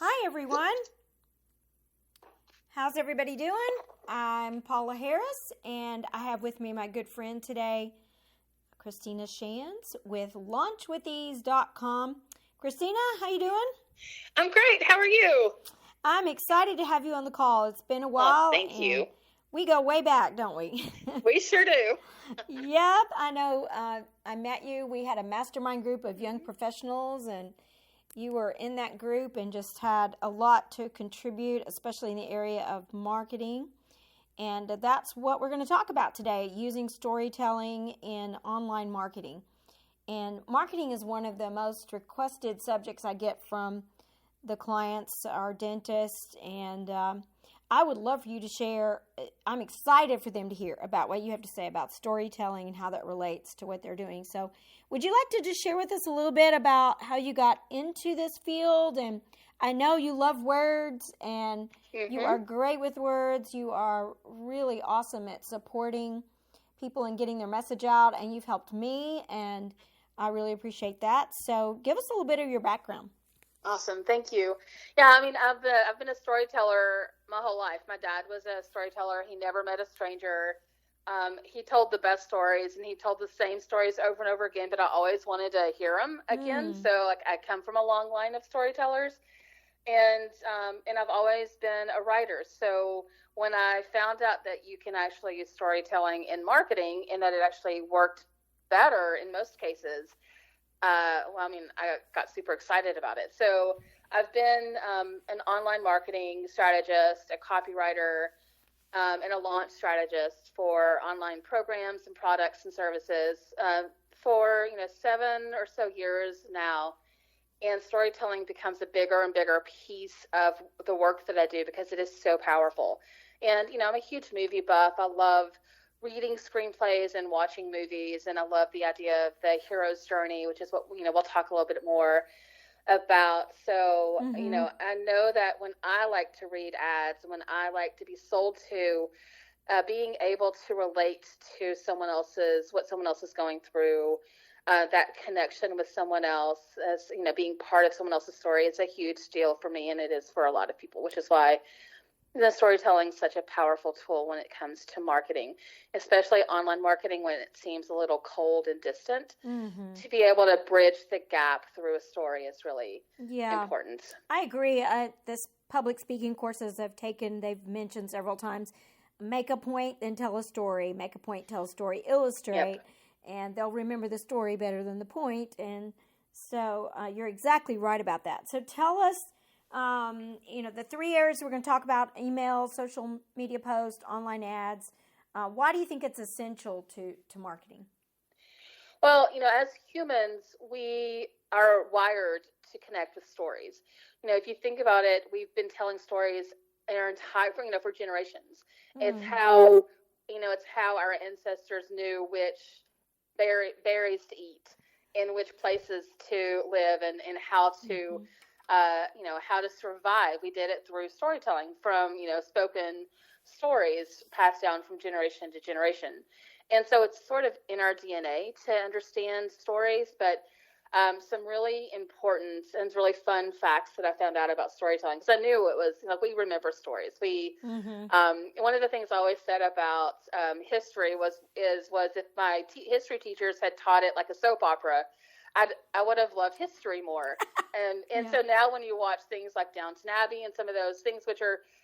Hi, everyone. How's everybody doing? I'm Paula Harris, and I have with me my good friend today, Kristina Shands with launchwithtease.com. Kristina, how you doing? I'm great. How are you? I'm excited to have you on the call. It's been a while. Thank you. We go way back, don't we? We sure do. Yep, I know. I met you. We had a mastermind group of young professionals, and you were in that group and just had a lot to contribute, especially in the area of marketing. And that's what we're going to talk about today, using storytelling in online marketing. And marketing is one of the most requested subjects I get from the clients, our dentists, and I would love for you to share. I'm excited for them to hear about what you have to say about storytelling and how that relates to what they're doing. So would you like to just share with us a little bit about how you got into this field? And I know you love words, and you are great with words. You are really awesome at supporting people and getting their message out, and you've helped me, and I really appreciate that. So give us a little bit of your background. Awesome. Thank you. Yeah, I mean, I've been a storyteller my whole life. My dad was a storyteller. He never met a stranger. He told the best stories, and he told the same stories over and over again, but I always wanted to hear them again. So I come from a long line of storytellers, and I've always been a writer. So when I found out that you can actually use storytelling in marketing and that it actually worked better in most cases, I got super excited about it. So I've been an online marketing strategist, a copywriter, and a launch strategist for online programs and products and services for 7 or so years now. And storytelling becomes a bigger and bigger piece of the work that I do because it is so powerful. And I'm a huge movie buff. I love reading screenplays and watching movies, and I love the idea of the hero's journey, which is what we'll talk a little bit more about. So I know that when I like to read ads, when I like to be sold to, being able to relate to what someone else is going through, that connection with someone else, as being part of someone else's story, is a huge deal for me, and it is for a lot of people, which is why the storytelling is such a powerful tool when it comes to marketing, especially online marketing when it seems a little cold and distant. To be able to bridge the gap through a story is really important. I agree. This public speaking courses I've taken, they've mentioned several times, make a point, then tell a story, make a point, tell a story, illustrate, and they'll remember the story better than the point. And so you're exactly right about that. So tell us, the 3 areas we're going to talk about: email, social media posts, online ads. Why do you think it's essential to marketing? Well, as humans, we are wired to connect with stories. If you think about it, we've been telling stories our entire, for generations. It's how, it's how our ancestors knew which berries to eat, in which places to live, and how to how to survive. We did it through storytelling, from, spoken stories passed down from generation to generation. And so it's sort of in our DNA to understand stories, but some really important and really fun facts that I found out about storytelling, because I knew it was, we remember stories. One of the things I always said about history was if my history teachers had taught it like a soap opera, I would have loved history more. And so now when you watch things like Downton Abbey and some of those things which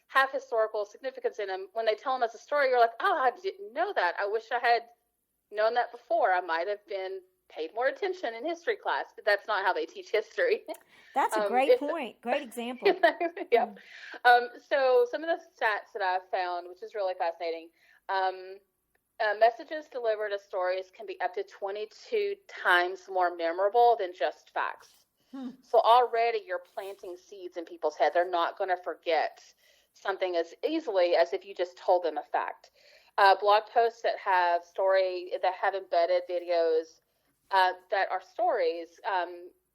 have historical significance in them, when they tell them as a story, you're like, oh, I didn't know that. I wish I had known that before. I might have been paid more attention in history class, but that's not how they teach history. That's a great point. Great example. So some of the stats that I've found, which is really fascinating, messages delivered as stories can be up to 22 times more memorable than just facts. So already you're planting seeds in people's head. They're not going to forget something as easily as if you just told them a fact. Blog posts that have embedded videos that are stories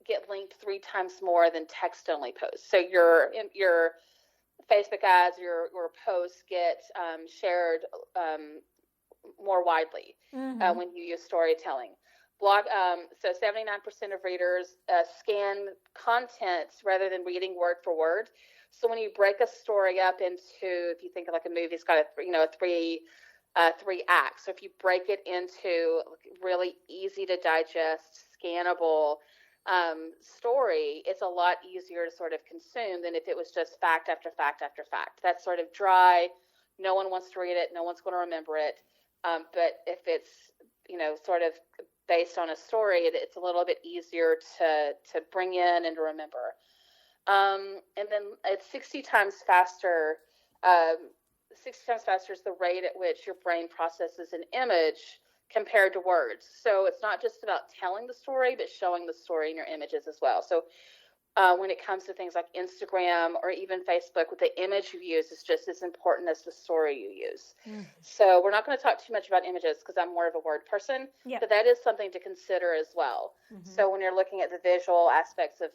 get linked 3 times more than text-only posts. So your Facebook ads, your posts get shared more widely when you use storytelling. So 79% of readers scan content rather than reading word for word. So when you break a story up into, if you think of like a movie, it's got three acts. So if you break it into really easy to digest, scannable story, it's a lot easier to sort of consume than if it was just fact after fact after fact. That's sort of dry. No one wants to read it. No one's going to remember it. But if it's, sort of based on a story, it's a little bit easier to bring in and to remember. And then it's 60 times faster. 60 times faster is the rate at which your brain processes an image compared to words. So it's not just about telling the story, but showing the story in your images as well. So when it comes to things like Instagram or even Facebook, with the image you use is just as important as the story you use. Mm. So we're not going to talk too much about images because I'm more of a word person, but that is something to consider as well. Mm-hmm. So when you're looking at the visual aspects of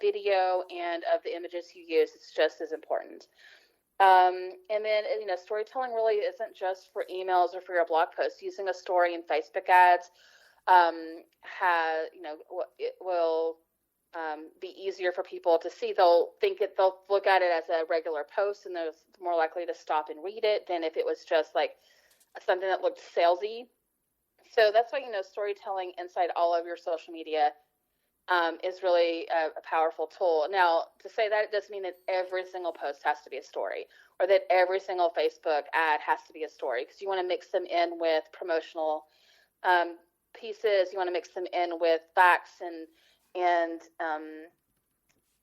video and of the images you use, it's just as important. And then, storytelling really isn't just for emails or for your blog posts. Using a story in Facebook ads it will be easier for people to see. They'll look at it as a regular post, and they're more likely to stop and read it than if it was just like something that looked salesy. So that's why, storytelling inside all of your social media is really a powerful tool. Now, to say that, it doesn't mean that every single post has to be a story, or that every single Facebook ad has to be a story, because you want to mix them in with promotional pieces. You want to mix them in with facts and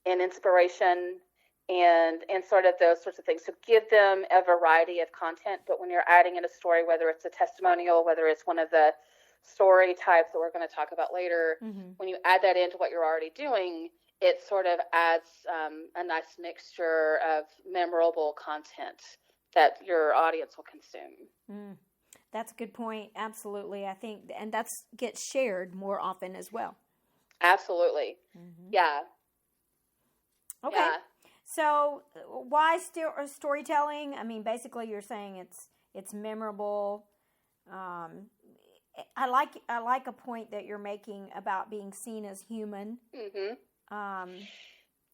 inspiration and sort of those sorts of things. So give them a variety of content, but when you're adding in a story, whether it's a testimonial, whether it's one of the story types that we're going to talk about later, mm-hmm. when you add that into what you're already doing, it sort of adds a nice mixture of memorable content that your audience will consume. Mm. That's a good point. Absolutely. I think, and that gets shared more often as well. Absolutely. Mm-hmm. Yeah. Okay. Yeah. So why storytelling? I mean, basically you're saying it's memorable. I like a point that you're making about being seen as human. Mm-hmm.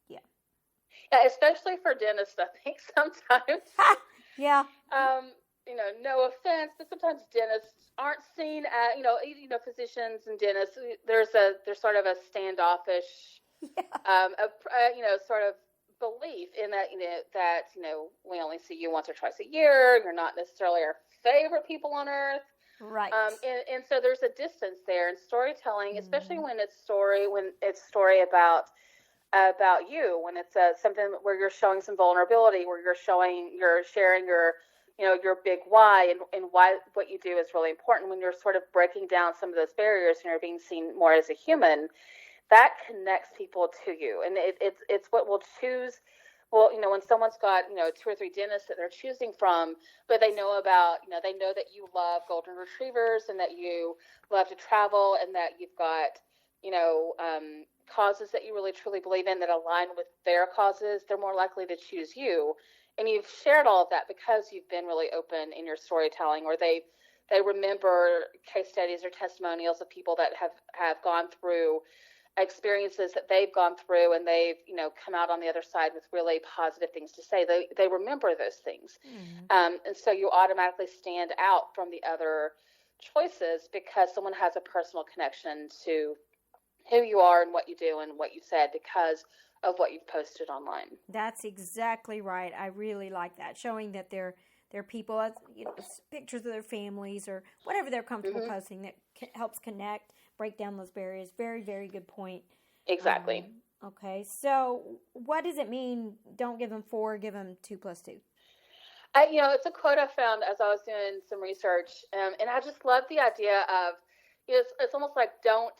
Yeah. Yeah, especially for dentists, I think sometimes. Yeah. No offense, but sometimes dentists aren't seen as, physicians and dentists. There's sort of a standoffish, sort of belief in that, we only see you once or twice a year. You're not necessarily our favorite people on earth. Right. And so there's a distance there in storytelling, especially when it's story about you, when it's something where you're showing some vulnerability, where you're sharing your big why and why what you do is really important. When you're sort of breaking down some of those barriers and you're being seen more as a human, that connects people to you. And it's what we'll choose. Well, when someone's got, 2 or 3 dentists that they're choosing from, but they know they know that you love golden retrievers and that you love to travel and that you've got, causes that you really truly believe in that align with their causes, they're more likely to choose you. And you've shared all of that because you've been really open in your storytelling, or they remember case studies or testimonials of people that have gone through experiences that they've gone through, and they've come out on the other side with really positive things to say. They remember those things, and so you automatically stand out from the other choices because someone has a personal connection to who you are and what you do and what you said because of what you've posted online. That's exactly right. I really like that, showing that they're people, pictures of their families or whatever they're comfortable posting that helps connect, break down those barriers. Very, very good point. Exactly. Okay, so what does it mean? Don't give them 4, give them 2 + 2. It's a quote I found as I was doing some research, and I just love the idea of it's almost like don't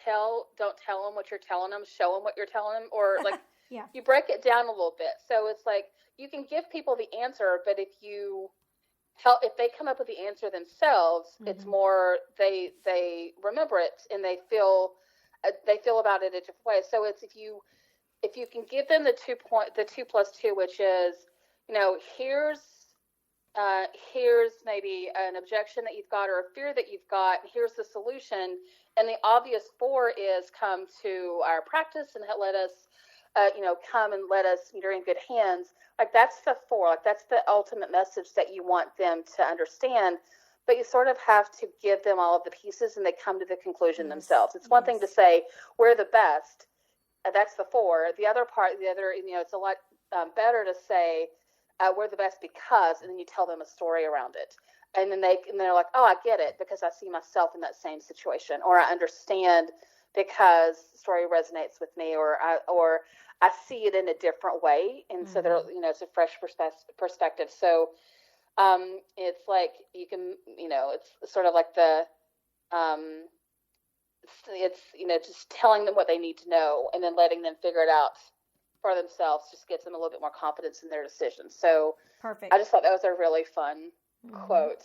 tell them what you're telling them, show them what you're telling them, or like yeah. You break it down a little bit. So it's like you can give people the answer, but if they come up with the answer themselves, it's more they remember it and they feel about it a different way. So it's if you can give them the 2 + 2, which is here's here's maybe an objection that you've got or a fear that you've got, and here's the solution. And the obvious 4 is come to our practice and let us, come and let us, you're in good hands. Like that's the 4, like that's the ultimate message that you want them to understand. But you sort of have to give them all of the pieces and they come to the conclusion themselves. It's one thing to say, we're the best. That's the 4. The other part, it's a lot better to say, we're the best because, and then you tell them a story around it. And then they're like, oh, I get it because I see myself in that same situation, or I understand because the story resonates with me, or I see it in a different way. And so they're, it's a fresh perspective. So it's like you can, it's sort of like the, it's, just telling them what they need to know and then letting them figure it out for themselves just gets them a little bit more confidence in their decisions. So perfect. I just thought that was a really fun quote.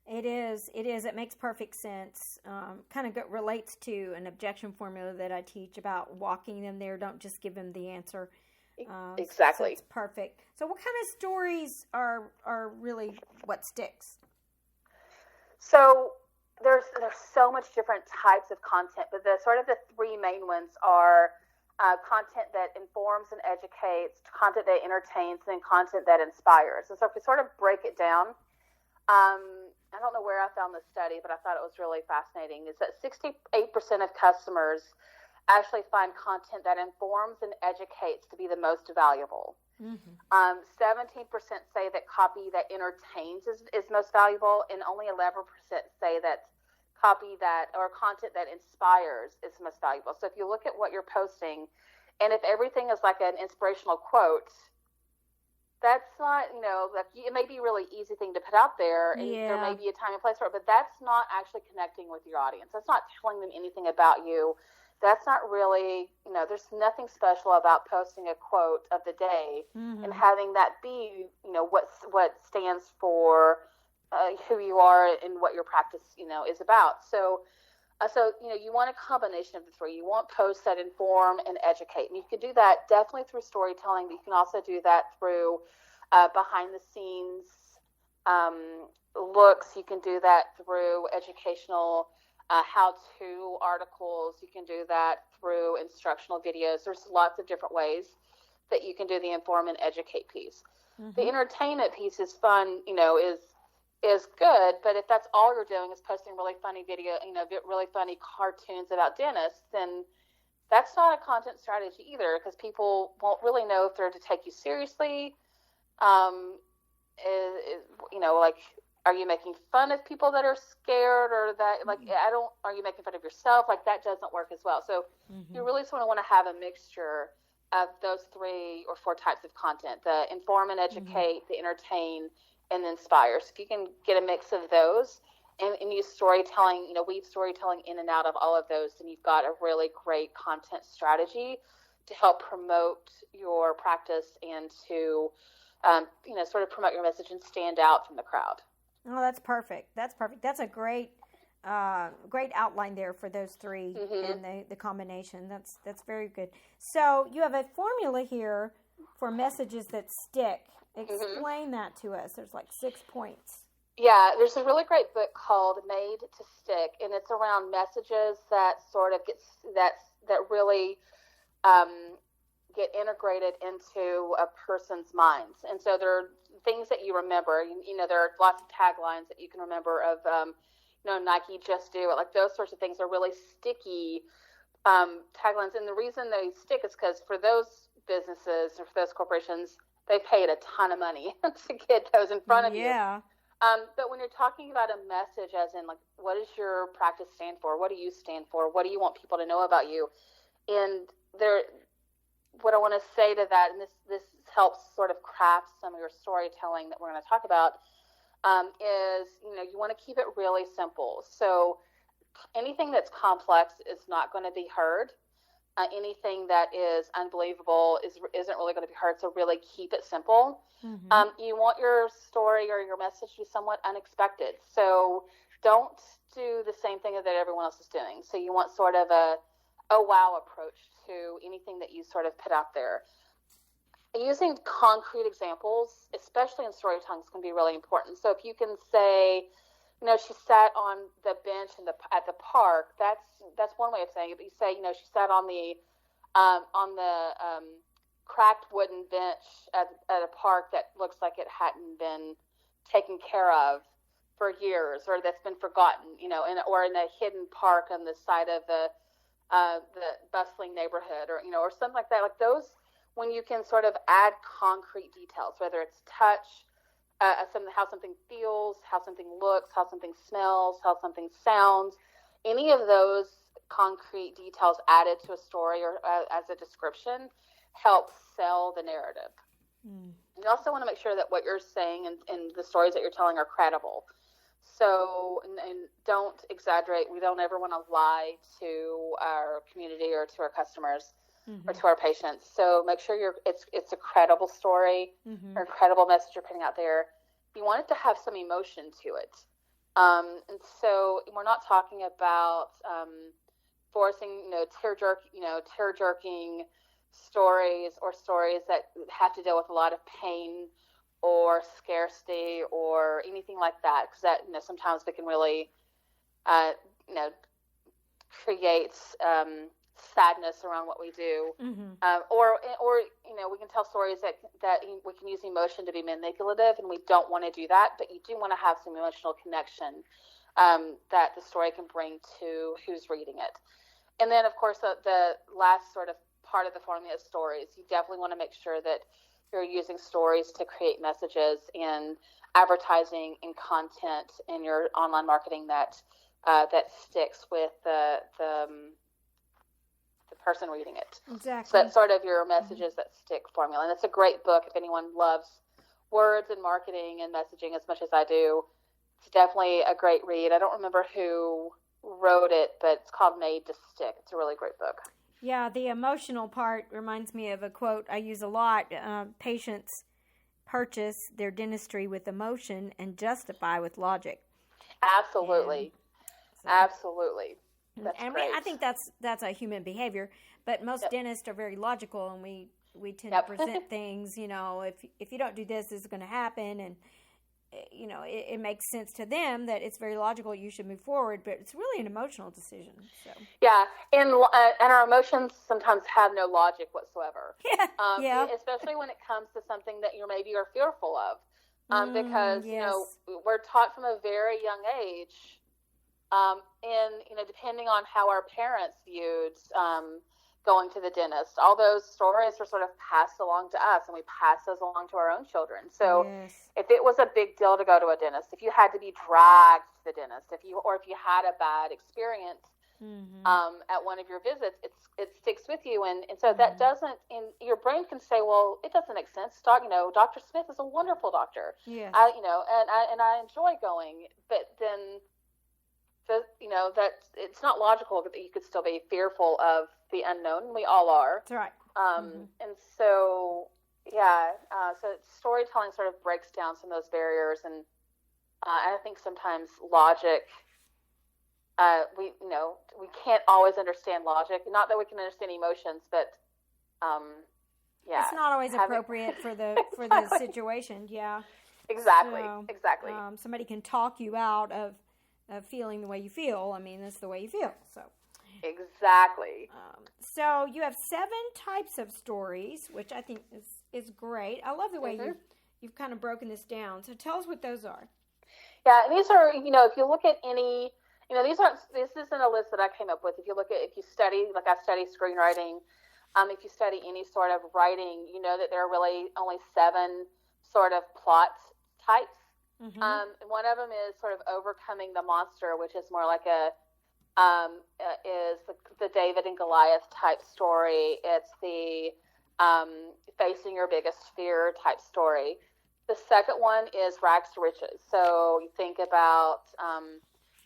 It is. It makes perfect sense. Kind of relates to an objection formula that I teach about walking them there. Don't just give them the answer. Exactly. So it's perfect. So what kind of stories are really what sticks? So there's so much different types of content, but the 3 main ones are content that informs and educates, content that entertains, and content that inspires. And so if we sort of break it down, I don't know where I found this study, but I thought it was really fascinating, is that 68% of customers actually find content that informs and educates to be the most valuable. 17% say that copy that entertains is most valuable, and only 11% say that copy that or content that inspires is most valuable. So if you look at what you're posting, and if everything is like an inspirational quote, that's not, like it may be a really easy thing to put out there, and there may be a time and place for it, but that's not actually connecting with your audience. That's not telling them anything about you. That's not really, there's nothing special about posting a quote of the day and having that be, what stands for who you are and what your practice, is about. So you want a combination of the 3. You want posts that inform and educate. And you can do that definitely through storytelling, but you can also do that through behind the scenes looks. You can do that through educational how-to articles. You can do that through instructional videos. There's lots of different ways that you can do the inform and educate piece. The entertainment piece is fun, is good, but if that's all you're doing is posting really funny video, really funny cartoons about dentists, then that's not a content strategy either, because people won't really know if they're to take you seriously. Are you making fun of people that are scared, or that, are you making fun of yourself? Like, that doesn't work as well. So you really sort of want to have a mixture of those 3 or 4 types of content: the inform and educate, the entertain, and the inspire. So if you can get a mix of those and use storytelling, weave storytelling in and out of all of those, then you've got a really great content strategy to help promote your practice and to, sort of promote your message and stand out from the crowd. Oh, that's perfect. That's a great outline there for those 3 and the combination. That's very good. So you have a formula here for messages that stick. Explain that to us. There's like 6 points. Yeah, there's a really great book called Made to Stick, and it's around messages that sort of that really get integrated into a person's minds. And so there are things that you remember. There are lots of taglines that you can remember of, Nike, just do it. Like, those sorts of things are really sticky taglines. And the reason they stick is because for those businesses or for those corporations, they paid a ton of money to get those in front of you. But when you're talking about a message, as in, like, what does your practice stand for? What do you stand for? What do you want people to know about you? And what I want to say to that, and this helps sort of craft some of your storytelling that we're going to talk about, is, you want to keep it really simple. So anything that's complex is not going to be heard. Anything that is unbelievable isn't really going to be heard, so really keep it simple. You want your story or your message to be somewhat unexpected, so don't do the same thing that everyone else is doing. So you want sort of a wow approach to anything that you sort of put out there. using concrete examples, especially in storytelling, can be really important. So if you can say, she sat on the bench at the park. That's one way of saying it. But you say, she sat on the cracked wooden bench at a park that looks like it hadn't been taken care of for years, or that's been forgotten, or in a hidden park on the side of the bustling neighborhood, or something like that. Like those, when you can sort of add concrete details, whether it's touch, how something feels, how something looks, how something smells, how something sounds, any of those concrete details added to a story or as a description helps sell the narrative. You also want to make sure that what you're saying and the stories that you're telling are credible. So, and don't exaggerate. We don't ever want to lie to our community or to our customers or to our patients. So make sure it's a credible story or a credible message you're putting out there. You want it to have some emotion to it. And so we're not talking about forcing, tear-jerking stories or stories that have to deal with a lot of pain or scarcity or anything like that, because that, sometimes we can really, create sadness around what we do, or we can tell stories that we can use emotion to be manipulative, and we don't want to do that, but you do want to have some emotional connection that the story can bring to who's reading it. And then, of course, the last sort of part of the formula is stories. You definitely want to make sure that you're using stories to create messages in advertising and content in your online marketing that sticks with the person reading it. Exactly. So that's sort of your messages that stick formula. And it's a great book if anyone loves words and marketing and messaging as much as I do. It's definitely a great read. I don't remember who wrote it, but it's called Made to Stick. It's a really great book. Yeah, the emotional part reminds me of a quote I use a lot. Patients purchase their dentistry with emotion and justify with logic. Absolutely. Absolutely. That's great. I think that's a human behavior, but most dentists are very logical, and we tend to present things, if you don't do this, this is going to happen, and it makes sense to them that it's very logical, you should move forward, but it's really an emotional decision. So yeah, and our emotions sometimes have no logic whatsoever. Especially when it comes to something that maybe you're fearful of, because we're taught from a very young age. And depending on how our parents viewed going to the dentist, all those stories were sort of passed along to us, and we pass those along to our own children. So if it was a big deal to go to a dentist, if you had to be dragged to the dentist, if you had a bad experience at one of your visits, it sticks with you, and so that doesn't. And your brain can say, well, it doesn't make sense. Dr. Smith is a wonderful doctor. Yeah. And I enjoy going, but then. That it's not logical that you could still be fearful of the unknown. We all are. That's right. And so, so storytelling sort of breaks down some of those barriers, and I think sometimes logic, we can't always understand logic. Not that we can understand emotions, but it's not always appropriate for the situation. Yeah. Exactly. So, exactly. Somebody can talk you out of feeling the way you feel. I mean, that's the way you feel. So exactly. So you have 7 types of stories, which I think is great. I love the way you've kind of broken this down. So tell us what those are. Yeah, and these are, if you look at any, this isn't a list that I came up with. If you study, like I study screenwriting, if you study any sort of writing, you know that there are really only 7 sort of plot types. One of them is sort of overcoming the monster, which is more like is the David and Goliath type story. It's the facing your biggest fear type story. The second one is rags to riches. So you think about, I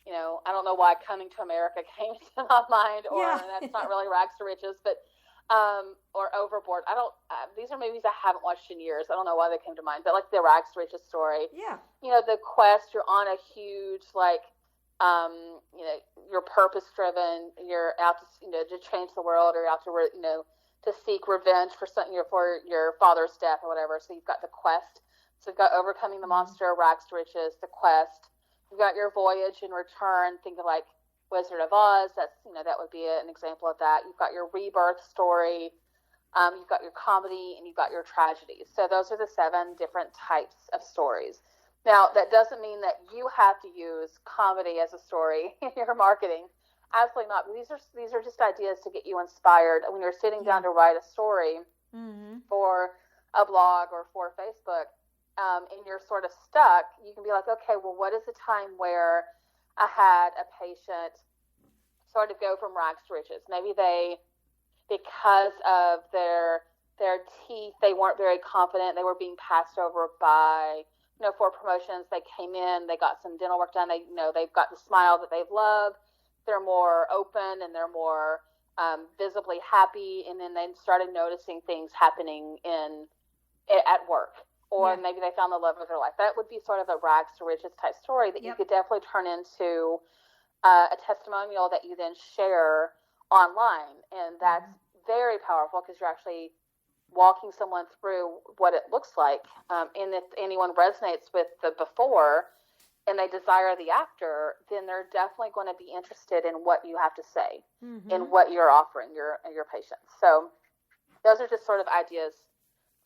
don't know why Coming to America came to my mind, or that's not really rags to riches, but or Overboard. These are movies I haven't watched in years. I don't know why they came to mind, but like the rags to riches story. Yeah. The quest, you're on a huge, you're purpose driven, you're out to, to change the world, or out to, seek revenge for your father's death or whatever. So you've got the quest. So you've got overcoming the monster, rags to riches, the quest. You've got your voyage and return. Think of like Wizard of Oz. That's, that would be an example of that. You've got your rebirth story. You've got your comedy, and you've got your tragedy. So those are the 7 different types of stories. Now, that doesn't mean that you have to use comedy as a story in your marketing. Absolutely not. But these are just ideas to get you inspired. When you're sitting down to write a story for a blog or for Facebook, and you're sort of stuck, you can be like, okay, well, what is a time where I had a patient sort of go from rags to riches? Maybe because of their teeth, they weren't very confident. They were being passed over by, for promotions. They came in, they got some dental work done. They've got the smile that they've loved. They're more open and they're more visibly happy. And then they started noticing things happening at work. Or maybe they found the love of their life. That would be sort of a rags to riches type story that you could definitely turn into a testimonial that you then share online. And that's very powerful because you're actually walking someone through what it looks like. And if anyone resonates with the before and they desire the after, then they're definitely going to be interested in what you have to say and what you're offering your patients. So those are just sort of ideas.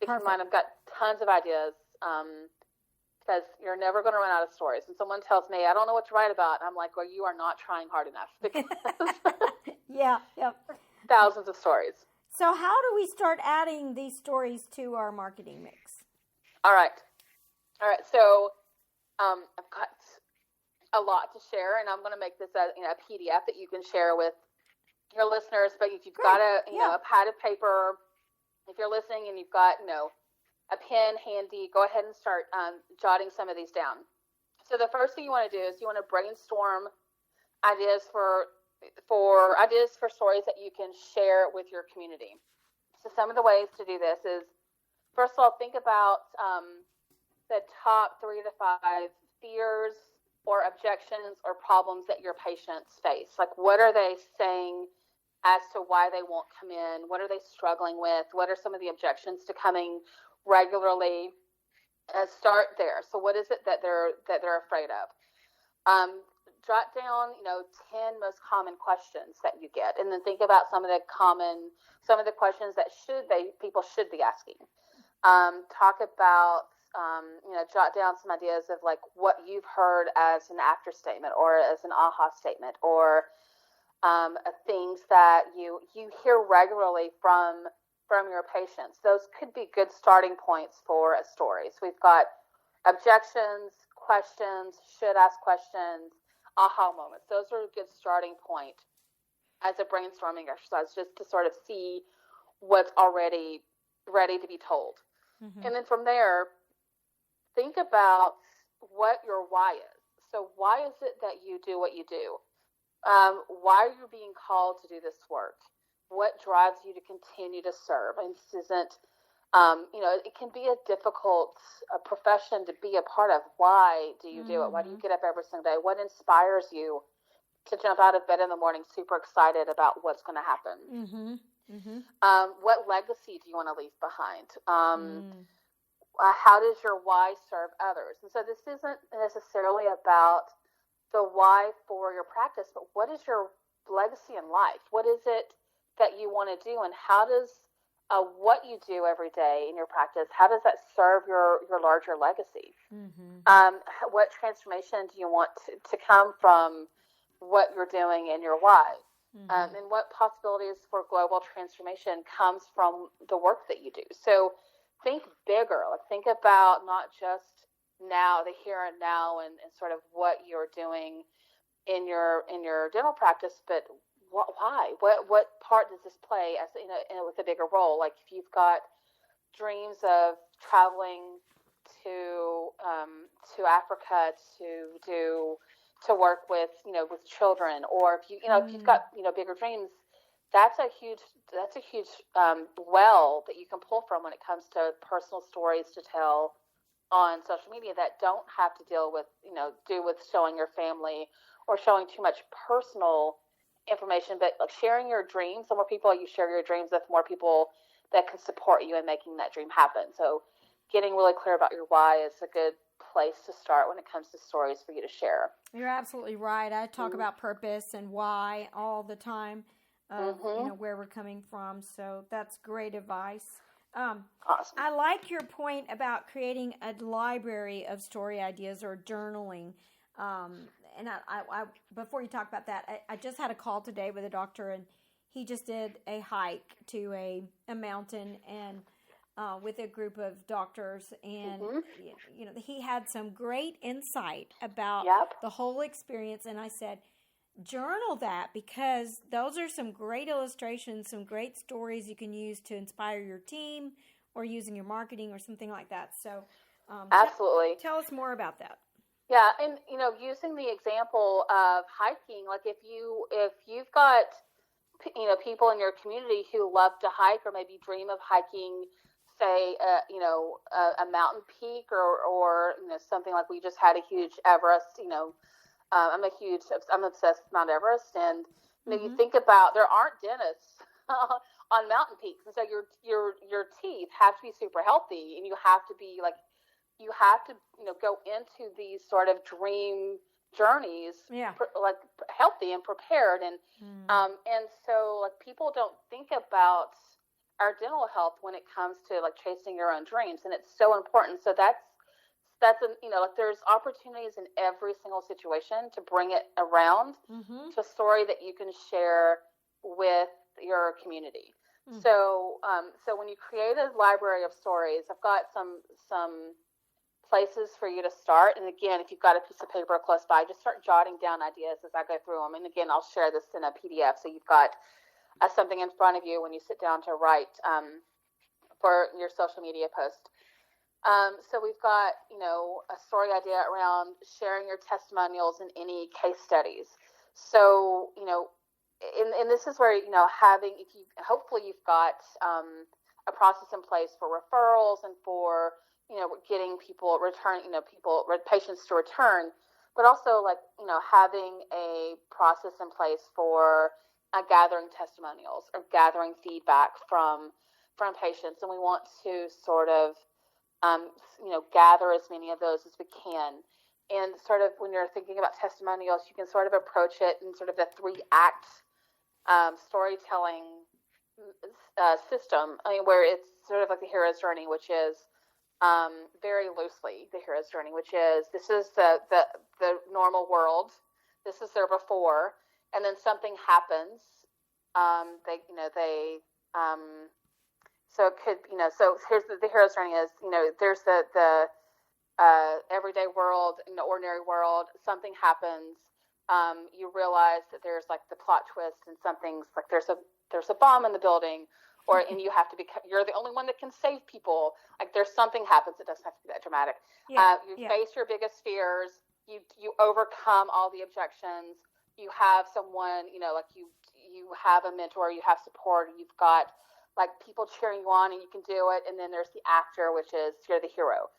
Keep in mind, I've got tons of ideas because you're never going to run out of stories. When someone tells me, I don't know what to write about, I'm like, well, you are not trying hard enough. Because thousands of stories. So how do we start adding these stories to our marketing mix? All right. So I've got a lot to share, and I'm going to make this a PDF that you can share with your listeners. But if you've got a pad of paper, if you're listening and you've got, a pen handy, go ahead and start jotting some of these down. So the first thing you want to do is you want to brainstorm ideas for stories that you can share with your community. So some of the ways to do this is, first of all, think about the top 3 to 5 fears or objections or problems that your patients face. Like, what are they saying as to why they won't come in? What are they struggling with? What are some of the objections to coming regularly? Start there. So what is it that they're afraid of? Jot down, 10 most common questions that you get, and then think about some of the questions that people should be asking. Talk about, jot down some ideas of like what you've heard as an after statement or as an aha statement, or things that you hear regularly from your patients. Those could be good starting points for a story. So we've got objections, questions, should ask questions, aha moments. Those are a good starting point as a brainstorming exercise, just to sort of see what's already ready to be told. And then from there, think about what your why is. So why is it that you do what you do? Why are you being called to do this work? What drives you to continue to serve? And this isn't, it can be a difficult profession to be a part of. Why do you do it? Why do you get up every single day? What inspires you to jump out of bed in the morning super excited about what's going to happen? What legacy do you want to leave behind? How does your why serve others? And so this isn't necessarily about the why for your practice, but what is your legacy in life? What is it that you want to do, and how does what you do every day in your practice, how does that serve your larger legacy? What transformation do you want to come from what you're doing and your why? And what possibilities for global transformation comes from the work that you do? So think bigger. Like, think about not just now, the here and now, and sort of what you're doing in your dental practice, but why? What part does this play as with a bigger role? Like, if you've got dreams of traveling to Africa to work with with children, or if you've got bigger dreams, that's a huge well that you can pull from when it comes to personal stories to tell on social media that don't have to deal with showing your family or showing too much personal information, but like sharing your dreams. The more people you share your dreams with, more people that can support you in making that dream happen. So getting really clear about your why is a good place to start when it comes to stories for you to share. You're absolutely right. I talk about purpose and why all the time, where we're coming from. So that's great advice. Awesome. I like your point about creating a library of story ideas or journaling. And I before you talk about that, I just had a call today with a doctor, and he just did a hike to a mountain and with a group of doctors, and he had some great insight about the whole experience. And I said, journal that, because those are some great illustrations, some great stories you can use to inspire your team or using your marketing or something like that. So absolutely. Tell us more about that. Yeah, and using the example of hiking, like if you've got people in your community who love to hike or maybe dream of hiking, say a mountain peak or something like we just had a huge Everest. I'm obsessed with Mount Everest, and you think about, there aren't dentists on mountain peaks, and so your teeth have to be super healthy, and you have to go into these sort of dream journeys, like healthy and prepared, and so like people don't think about our dental health when it comes to like chasing your own dreams, and it's so important. So that's there's opportunities in every single situation to bring it around to a story that you can share with your community. So when you create a library of stories, I've got some places for you to start. And again, if you've got a piece of paper close by, just start jotting down ideas as I go through them. And again, I'll share this in a PDF, so you've got something in front of you when you sit down to write for your social media post. So we've got, a story idea around sharing your testimonials in any case studies. So, and this is where, hopefully you've got a process in place for referrals and for, getting people patients to return, but also having a process in place for gathering testimonials or gathering feedback from patients. And we want to sort of, gather as many of those as we can. And sort of when you're thinking about testimonials, you can sort of approach it in sort of the 3-act storytelling system, where it's sort of like the hero's journey, which is very loosely the hero's journey, which is this is the normal world, this is their before, and then something happens. So it could, so here's the hero's journey is, there's the everyday world, in the ordinary world, something happens. You realize that there's like the plot twist, and something's like there's a bomb in the building, and you have to you're the only one that can save people. Like there's something happens. It doesn't have to be that dramatic. Face your biggest fears. You overcome all the objections. You have someone, you have a mentor, you have support, you've got like people cheering you on, and you can do it. And then there's the actor, which is you're the hero.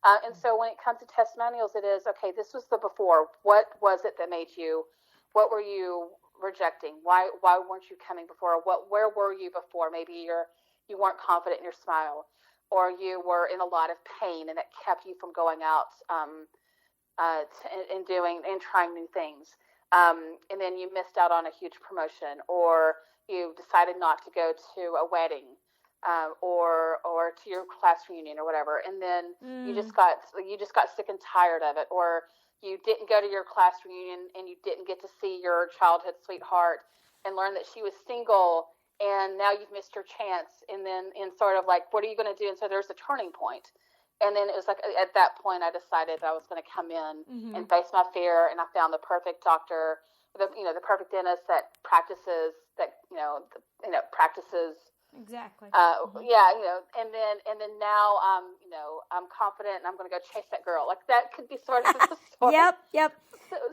And so when it comes to testimonials, it is, okay, this was the before. What was it that made you, what were you rejecting? Why weren't you coming before? Where were you before? Maybe you weren't confident in your smile, or you were in a lot of pain, and it kept you from going out and doing and trying new things. And then you missed out on a huge promotion, or you decided not to go to a wedding, or to your class reunion or whatever, and then you just got sick and tired of it, or you didn't go to your class reunion and you didn't get to see your childhood sweetheart and learn that she was single, and now you've missed your chance. And then sort of like, what are you going to do? And so there's a turning point. And then it was like at that point I decided that I was going to come in and face my fear, and I found the perfect doctor, the perfect dentist that practices exactly. And then now I'm confident, and I'm going to go chase that girl. Like that could be sort of the story. Yep.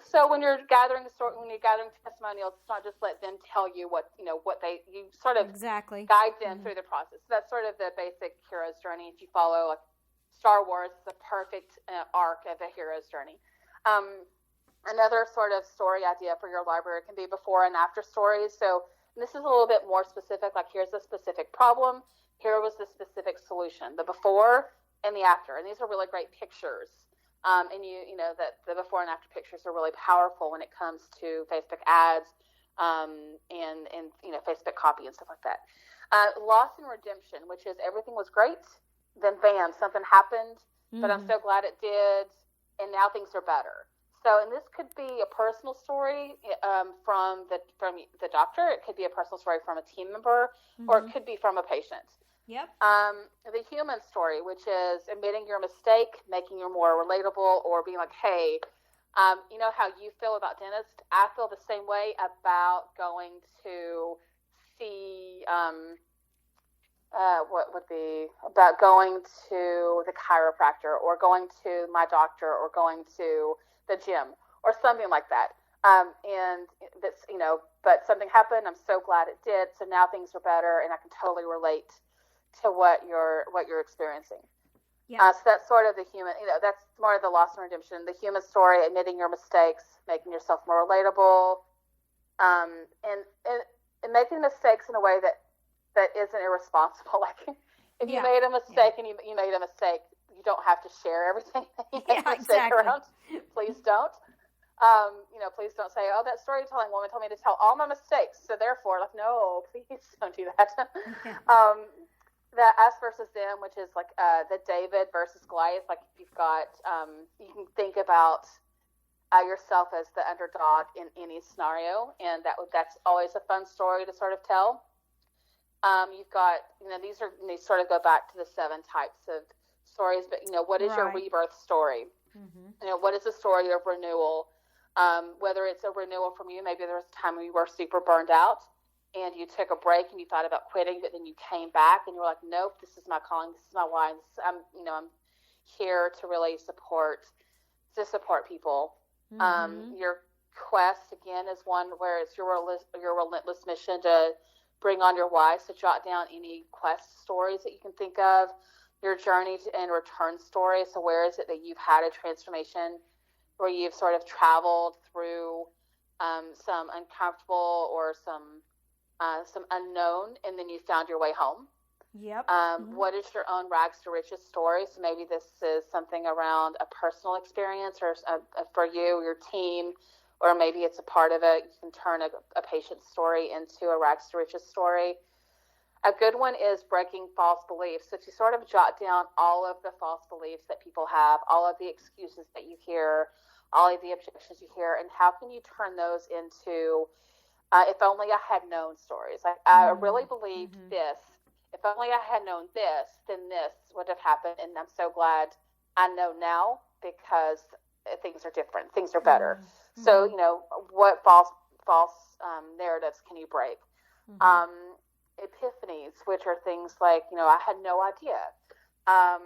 So when you're gathering testimonials, it's not just let them tell you you sort of guide them through the process. So that's sort of the basic hero's journey. If you follow Star Wars, it's the perfect arc of a hero's journey. Another sort of story idea for your library can be before and after stories. So this is a little bit more specific, like here's a specific problem, here was the specific solution, the before and the after. And these are really great pictures. And you know that the before and after pictures are really powerful when it comes to Facebook ads and you know, Facebook copy and stuff like that. Loss and redemption, which is everything was great, then bam, something happened, but I'm so glad it did, and now things are better. So, and this could be a personal story from the doctor. It could be a personal story from a team member, or it could be from a patient. Yep. The human story, which is admitting your mistake, making you more relatable, or being like, hey, you know how you feel about dentists? I feel the same way about going to see, what would be about going to the chiropractor, or going to my doctor, or going to the gym, or something like that. And that's, you know, but something happened. I'm so glad it did. So now things are better, and I can totally relate to what you're experiencing. Yeah. So that's sort of the human, you know, that's more of the loss and redemption, the human story, admitting your mistakes, making yourself more relatable, and making mistakes in a way that isn't irresponsible. Like if you made a mistake and you made a mistake, you don't have to share everything that you made a mistake around. Please don't. You know, please don't say, oh, that storytelling woman told me to tell all my mistakes, so therefore, like, no, please don't do that. The us versus them, which is like the David versus Goliath. Like you've got, you can think about yourself as the underdog in any scenario, and that's always a fun story to sort of tell. You've got, you know, these sort of go back to the 7 types of stories, but you know, what is your rebirth story? You know, what is the story of renewal? Whether it's a renewal from you, maybe there was a time when you were super burned out and you took a break and you thought about quitting, but then you came back and you were like, nope, this is my calling, this is my why. I'm here to really support people. Your quest, again, is one where it's your relentless mission to bring on your why. So jot down any quest stories that you can think of, your journey and return story. So where is it that you've had a transformation where you've sort of traveled through some uncomfortable or some unknown, and then you found your way home? Yep. What is your own rags to riches story? So maybe this is something around a personal experience, or for you, your team, or maybe it's a part of it. You can turn a patient story into a rags to riches story. A good one is breaking false beliefs. So to sort of jot down all of the false beliefs that people have, all of the excuses that you hear, all of the objections you hear, and how can you turn those into if only I had known stories. Like, I really believed this. If only I had known this, then this would have happened, and I'm so glad I know now because things are different. Things are better. So, you know, what false narratives can you break? Epiphanies, which are things like, you know, I had no idea. I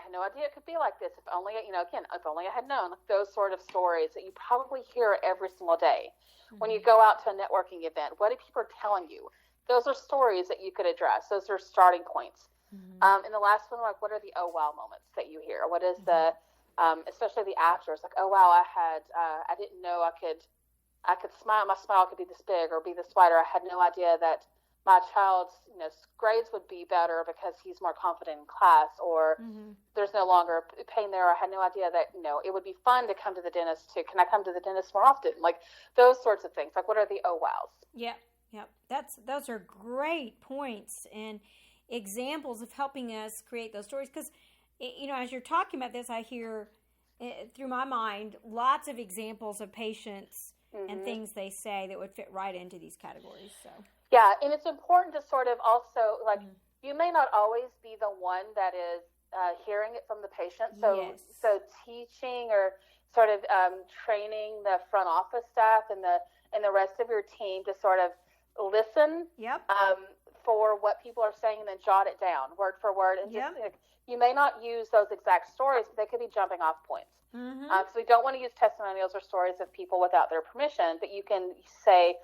had no idea it could be like this. If only, you know, again, if only I had known. Like those sort of stories that you probably hear every single day. When you go out to a networking event, what are people telling you? Those are stories that you could address. Those are starting points. And the last one, like, what are the oh wow moments that you hear? What is the, especially the afters, like, oh wow, I didn't know I could smile. My smile could be this big or be this wider. I had no idea that my child's, you know, grades would be better because he's more confident in class, or there's no longer pain there. I had no idea that, you know, it would be fun to come to the dentist too. Can I come to the dentist more often? Like those sorts of things. Like, what are the oh wows? Yeah. Those are great points and examples of helping us create those stories. Because, you know, as you're talking about this, I hear through my mind lots of examples of patients and things they say that would fit right into these categories. So. Yeah, and it's important to sort of also, like, you may not always be the one that is hearing it from the patient. So, so teaching or sort of training the front office staff and the rest of your team to sort of listen for what people are saying and then jot it down word for word. And just, you may not use those exact stories, but they could be jumping off points. So we don't want to use testimonials or stories of people without their permission, but you can say,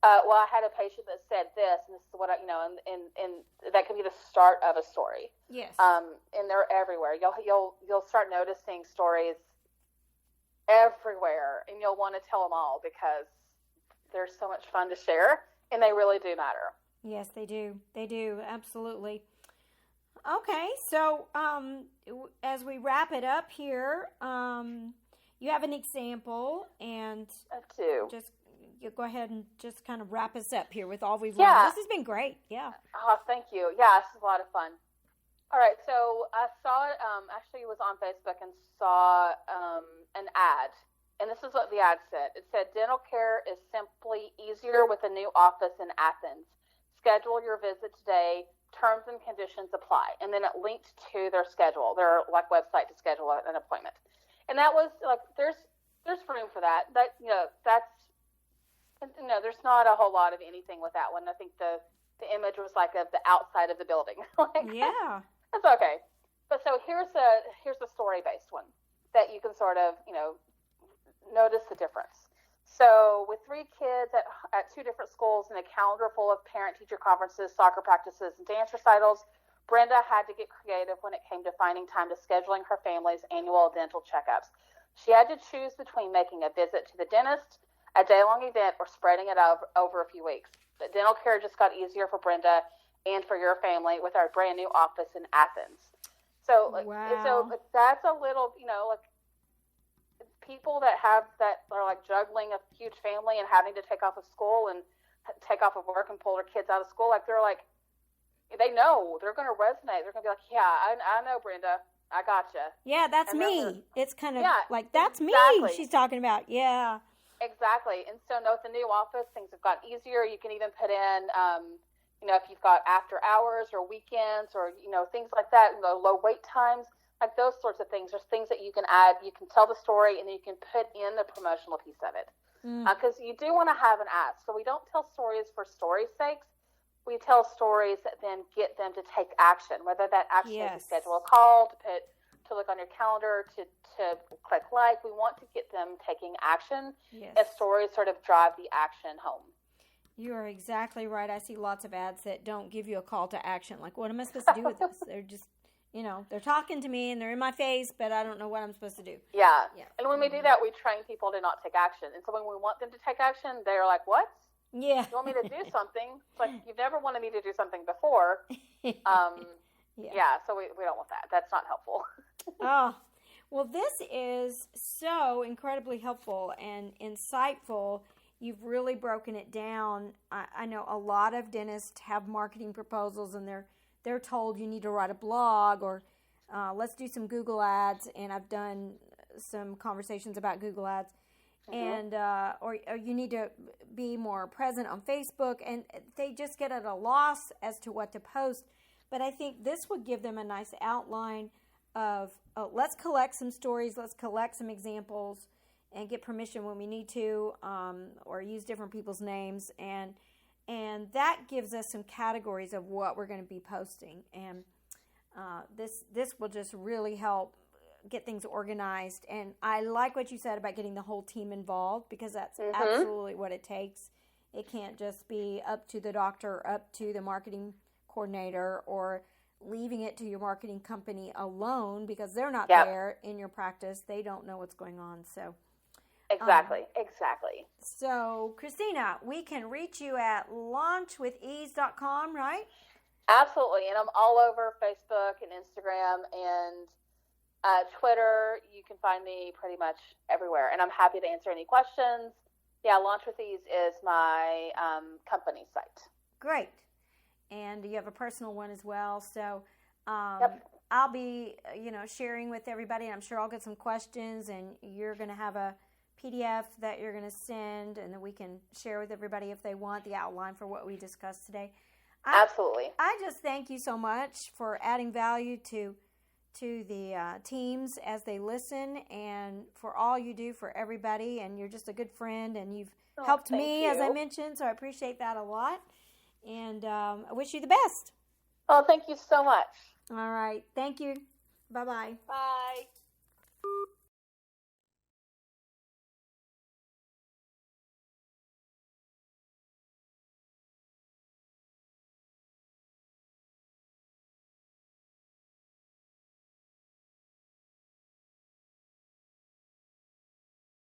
well, I had a patient that said this, and this is what I, you know, and that can be the start of a story. Yes. And they're everywhere. You'll start noticing stories everywhere, and you'll want to tell them all because they're so much fun to share, and they really do matter. Yes, they do. They do. Absolutely. Okay, so as we wrap it up here, you have an example, and I do. Just you go ahead and just kind of wrap us up here with all we've learned. This has been great. Yeah. Oh, thank you. Yeah, this is a lot of fun. All right, so I saw it, actually was on Facebook and saw an ad, and this is what the ad said. It said, dental care is simply easier with a new office in Athens. Schedule your visit today. Terms and conditions apply. And then it linked to their schedule, their like website to schedule an appointment. And that was like, there's room for that. That, there's not a whole lot of anything with that one. I think the image was like of the outside of the building. Yeah. That's okay. But so here's a story-based one that you can sort of, notice the difference. So with 3 kids at 2 different schools and a calendar full of parent-teacher conferences, soccer practices, and dance recitals, Brenda had to get creative when it came to finding time to scheduling her family's annual dental checkups. She had to choose between making a visit to the dentist, a day-long event, or spreading it out over a few weeks. But dental care just got easier for Brenda and for your family with our brand-new office in Athens. So, wow. So that's a little, people that are like juggling a huge family and having to take off of school and take off of work and pull their kids out of school, like they know they're going to resonate. They're going to be like, yeah, I know, Brenda, I gotcha. Yeah, that's me. It's kind of like, that's exactly. me she's talking about. Yeah. Exactly. And so with the new office, things have gotten easier. You can even put in, if you've got after hours or weekends or, things like that, low wait times. Like those sorts of things. There's things that you can add. You can tell the story, and then you can put in the promotional piece of it. Because you do want to have an ask. So we don't tell stories for story's sakes. We tell stories that then get them to take action, whether that action is to schedule a call, to look on your calendar, to click like. We want to get them taking action. Yes. And stories sort of drive the action home. You are exactly right. I see lots of ads that don't give you a call to action. Like, what am I supposed to do with this? They're just... they're talking to me and they're in my face, but I don't know what I'm supposed to do. Yeah. And when we do that, we train people to not take action. And so when we want them to take action, they're like, what? Yeah. You want me to do something? It's like, you've never wanted me to do something before. So we don't want that. That's not helpful. Oh, well, this is so incredibly helpful and insightful. You've really broken it down. I know a lot of dentists have marketing proposals, and they're told you need to write a blog or let's do some Google ads. And I've done some conversations about Google ads. And or you need to be more present on Facebook. And they just get at a loss as to what to post. But I think this would give them a nice outline of let's collect some stories, let's collect some examples, and get permission when we need to, or use different people's names. And that gives us some categories of what we're going to be posting. And this will just really help get things organized. And I like what you said about getting the whole team involved, because that's absolutely what it takes. It can't just be up to the doctor, up to the marketing coordinator, or leaving it to your marketing company alone, because they're not there in your practice. They don't know what's going on. So Exactly. So, Kristina, we can reach you at launchwithease.com, right? Absolutely. And I'm all over Facebook and Instagram and Twitter. You can find me pretty much everywhere. And I'm happy to answer any questions. Yeah, Launch With Ease is my company site. Great. And you have a personal one as well. So I'll be, sharing with everybody. I'm sure I'll get some questions, and you're going to have a PDF that you're going to send, and then we can share with everybody if they want the outline for what we discussed today. Absolutely. I just thank you so much for adding value to the teams as they listen, and for all you do for everybody. And you're just a good friend, and you've helped me, as I mentioned, so I appreciate that a lot. And I wish you the best. Oh, thank you so much. All right. Thank you. Bye-bye. Bye.